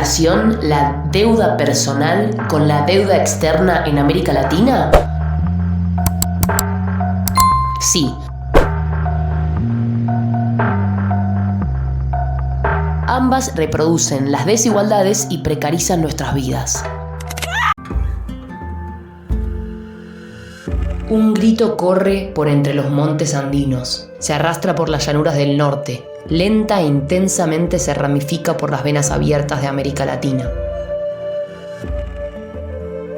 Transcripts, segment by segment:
relación la deuda personal con la deuda externa en América Latina? Sí. Ambas reproducen las desigualdades y precarizan nuestras vidas. Un grito corre por entre los montes andinos, se arrastra por las llanuras del norte, lenta e intensamente se ramifica por las venas abiertas de América Latina.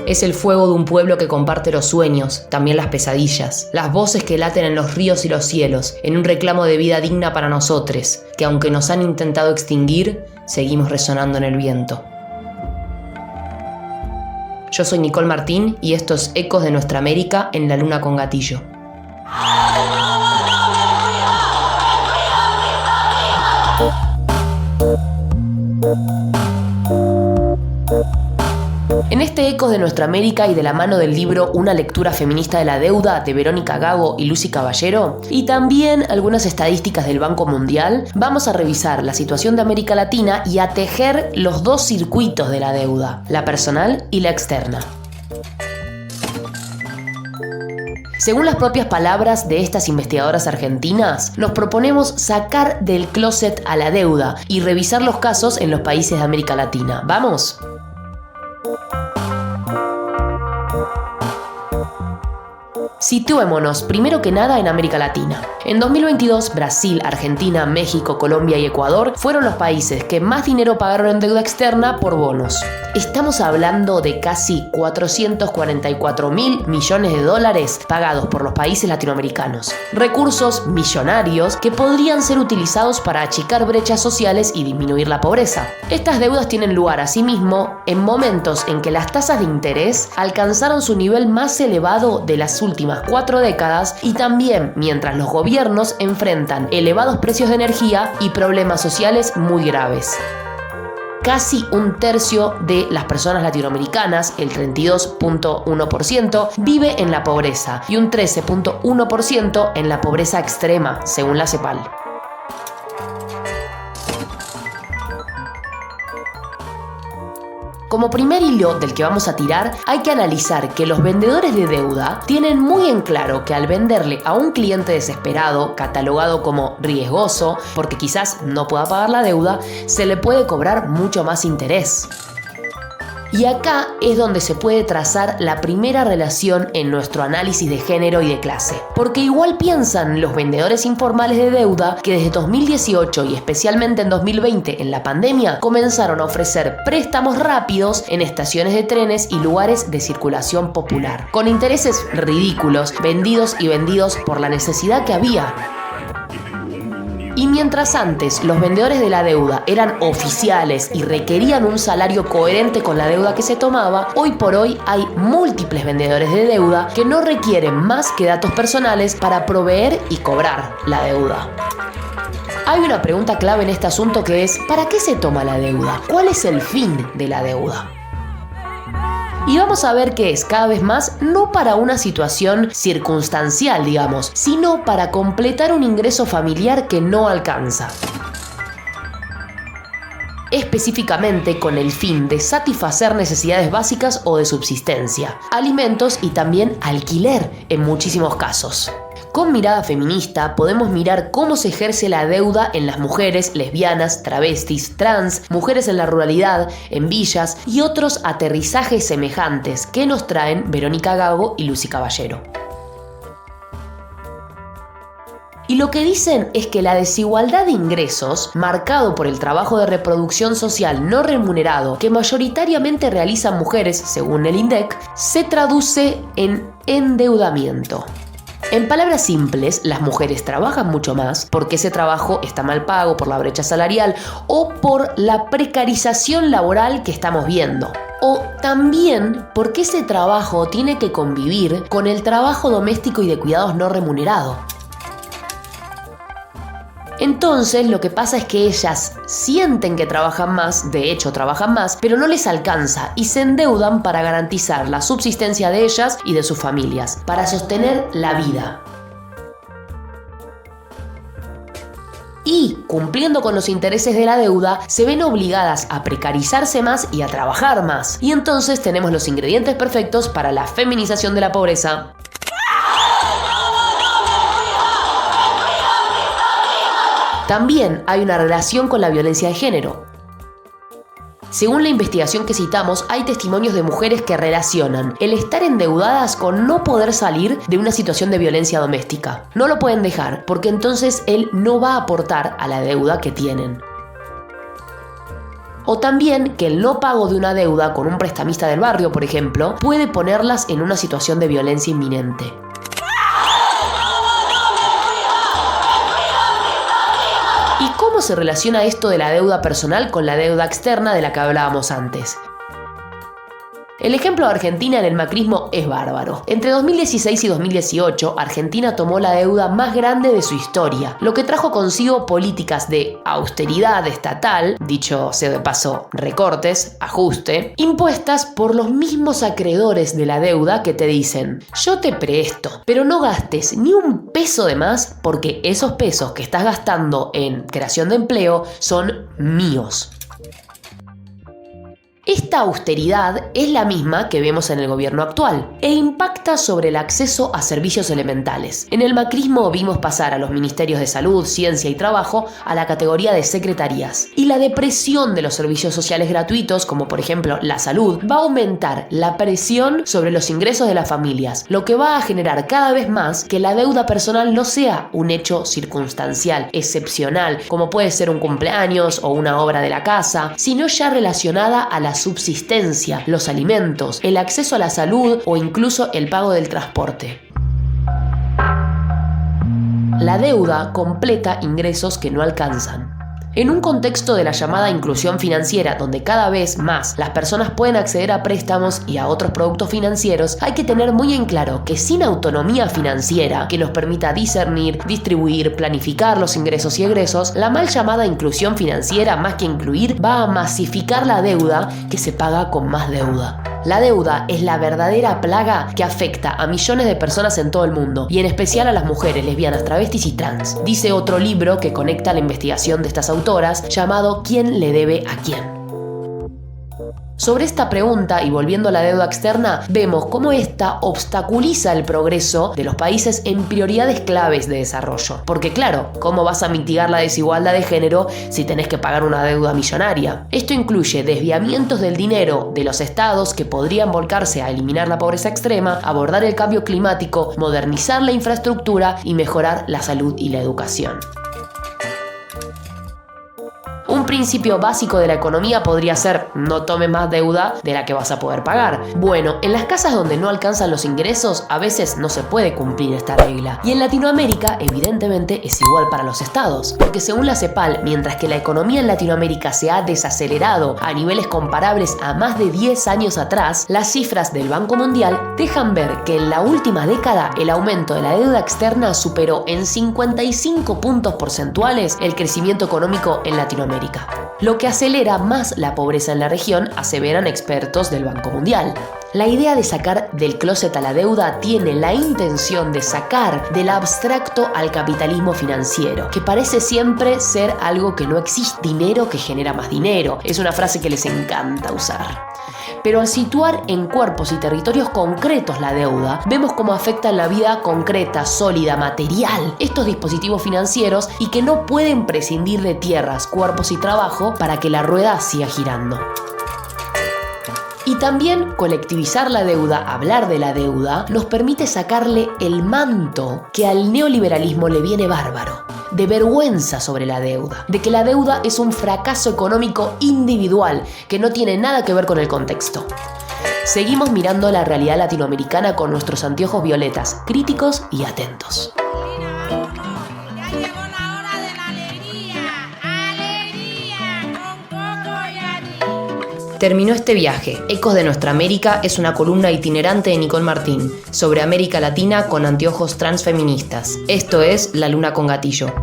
Es el fuego de un pueblo que comparte los sueños, también las pesadillas, las voces que laten en los ríos y los cielos, en un reclamo de vida digna para nosotros, que aunque nos han intentado extinguir, seguimos resonando en el viento. Yo soy Nicole Martín y esto es Ecos de Nuestra América en La Luna con Gatillo. En este Ecos de Nuestra América y de la mano del libro Una lectura feminista de la deuda de Verónica Gago y Lucy Caballero, y también algunas estadísticas del Banco Mundial, vamos a revisar la situación de América Latina y a tejer los dos circuitos de la deuda, la personal y la externa. Según las propias palabras de estas investigadoras argentinas, nos proponemos sacar del closet a la deuda y revisar los casos en los países de América Latina. ¿Vamos? Situémonos primero que nada en América Latina. En 2022, Brasil, Argentina, México, Colombia y Ecuador fueron los países que más dinero pagaron en deuda externa por bonos. Estamos hablando de casi 444.000 millones de dólares pagados por los países latinoamericanos. Recursos millonarios que podrían ser utilizados para achicar brechas sociales y disminuir la pobreza. Estas deudas tienen lugar asimismo en momentos en que las tasas de interés alcanzaron su nivel más elevado de las últimas 4 décadas y también mientras los gobiernos enfrentan elevados precios de energía y problemas sociales muy graves. Casi un tercio de las personas latinoamericanas, el 32.1%, vive en la pobreza y un 13.1% en la pobreza extrema, según la CEPAL. Como primer hilo del que vamos a tirar, hay que analizar que los vendedores de deuda tienen muy en claro que al venderle a un cliente desesperado, catalogado como riesgoso, porque quizás no pueda pagar la deuda, se le puede cobrar mucho más interés. Y acá es donde se puede trazar la primera relación en nuestro análisis de género y de clase. Porque igual piensan los vendedores informales de deuda que desde 2018 y especialmente en 2020 en la pandemia comenzaron a ofrecer préstamos rápidos en estaciones de trenes y lugares de circulación popular, con intereses ridículos, vendidos por la necesidad que había. Y mientras antes los vendedores de la deuda eran oficiales y requerían un salario coherente con la deuda que se tomaba, hoy por hoy hay múltiples vendedores de deuda que no requieren más que datos personales para proveer y cobrar la deuda. Hay una pregunta clave en este asunto que es: ¿para qué se toma la deuda? ¿Cuál es el fin de la deuda? Y vamos a ver que es cada vez más no para una situación circunstancial, digamos, sino para completar un ingreso familiar que no alcanza. Específicamente con el fin de satisfacer necesidades básicas o de subsistencia, alimentos y también alquiler en muchísimos casos. Con mirada feminista podemos mirar cómo se ejerce la deuda en las mujeres lesbianas, travestis, trans, mujeres en la ruralidad, en villas y otros aterrizajes semejantes que nos traen Verónica Gago y Lucy Caballero. Y lo que dicen es que la desigualdad de ingresos, marcado por el trabajo de reproducción social no remunerado que mayoritariamente realizan mujeres, según el INDEC, se traduce en endeudamiento. En palabras simples, las mujeres trabajan mucho más porque ese trabajo está mal pago por la brecha salarial o por la precarización laboral que estamos viendo. O también porque ese trabajo tiene que convivir con el trabajo doméstico y de cuidados no remunerado. Entonces lo que pasa es que ellas sienten que trabajan más, de hecho trabajan más, pero no les alcanza y se endeudan para garantizar la subsistencia de ellas y de sus familias, para sostener la vida. y, cumpliendo con los intereses de la deuda, se ven obligadas a precarizarse más y a trabajar más. Y entonces tenemos los ingredientes perfectos para la feminización de la pobreza. También hay una relación con la violencia de género. Según la investigación que citamos, hay testimonios de mujeres que relacionan el estar endeudadas con no poder salir de una situación de violencia doméstica. No lo pueden dejar, porque entonces él no va a aportar a la deuda que tienen. O también que el no pago de una deuda con un prestamista del barrio, por ejemplo, puede ponerlas en una situación de violencia inminente. ¿Y cómo se relaciona esto de la deuda personal con la deuda externa de la que hablábamos antes? El ejemplo de Argentina en el macrismo es bárbaro. Entre 2016 y 2018, Argentina tomó la deuda más grande de su historia, lo que trajo consigo políticas de austeridad estatal, dicho sea de paso, recortes, ajuste, impuestas por los mismos acreedores de la deuda que te dicen: yo te presto, pero no gastes ni un peso de más porque esos pesos que estás gastando en creación de empleo son míos. Esta austeridad es la misma que vemos en el gobierno actual e impacta sobre el acceso a servicios elementales. En el macrismo vimos pasar a los ministerios de Salud, Ciencia y Trabajo a la categoría de secretarías. Y la depresión de los servicios sociales gratuitos, como por ejemplo la salud, va a aumentar la presión sobre los ingresos de las familias, lo que va a generar cada vez más que la deuda personal no sea un hecho circunstancial, excepcional, como puede ser un cumpleaños o una obra de la casa, sino ya relacionada a la subsistencia, los alimentos, el acceso a la salud o incluso el pago del transporte. La deuda completa ingresos que no alcanzan. En un contexto de la llamada inclusión financiera, donde cada vez más las personas pueden acceder a préstamos y a otros productos financieros, hay que tener muy en claro que sin autonomía financiera que nos permita discernir, distribuir, planificar los ingresos y egresos, la mal llamada inclusión financiera, más que incluir, va a masificar la deuda que se paga con más deuda. La deuda es la verdadera plaga que afecta a millones de personas en todo el mundo, y en especial a las mujeres, lesbianas, travestis y trans. Dice otro libro que conecta la investigación de estas autoras, llamado ¿Quién le debe a quién? Sobre esta pregunta, y volviendo a la deuda externa, vemos cómo esta obstaculiza el progreso de los países en prioridades claves de desarrollo. Porque claro, ¿cómo vas a mitigar la desigualdad de género si tenés que pagar una deuda millonaria? Esto incluye desviamientos del dinero de los estados que podrían volcarse a eliminar la pobreza extrema, abordar el cambio climático, modernizar la infraestructura y mejorar la salud y la educación. Un principio básico de la economía podría ser: no tomes más deuda de la que vas a poder pagar. Bueno, en las casas donde no alcanzan los ingresos, a veces no se puede cumplir esta regla. Y en Latinoamérica, evidentemente, es igual para los estados. Porque según la CEPAL, mientras que la economía en Latinoamérica se ha desacelerado a niveles comparables a más de 10 años atrás, las cifras del Banco Mundial dejan ver que en la última década el aumento de la deuda externa superó en 55 puntos porcentuales el crecimiento económico en Latinoamérica, lo que acelera más la pobreza en la región, aseveran expertos del Banco Mundial. La idea de sacar del closet a la deuda tiene la intención de sacar del abstracto al capitalismo financiero, que parece siempre ser algo que no existe. Dinero que genera más dinero, es una frase que les encanta usar. Pero al situar en cuerpos y territorios concretos la deuda, vemos cómo afecta en la vida concreta, sólida, material, estos dispositivos financieros, y que no pueden prescindir de tierras, cuerpos y trabajo para que la rueda siga girando. Y también colectivizar la deuda, hablar de la deuda, nos permite sacarle el manto que al neoliberalismo le viene bárbaro, de vergüenza sobre la deuda, de que la deuda es un fracaso económico individual que no tiene nada que ver con el contexto. Seguimos mirando la realidad latinoamericana con nuestros anteojos violetas, críticos y atentos. Terminó este viaje. Ecos de Nuestra América es una columna itinerante de Nicole Martín sobre América Latina con anteojos transfeministas. Esto es La Luna con Gatillo.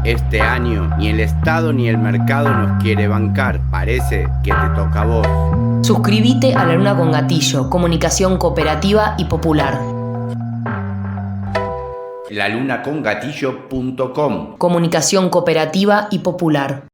Este año ni el Estado ni el mercado nos quiere bancar. Parece que te toca a vos. Suscríbete a La Luna con Gatillo, comunicación cooperativa y popular. lalunacongatillo.com. Comunicación cooperativa y popular.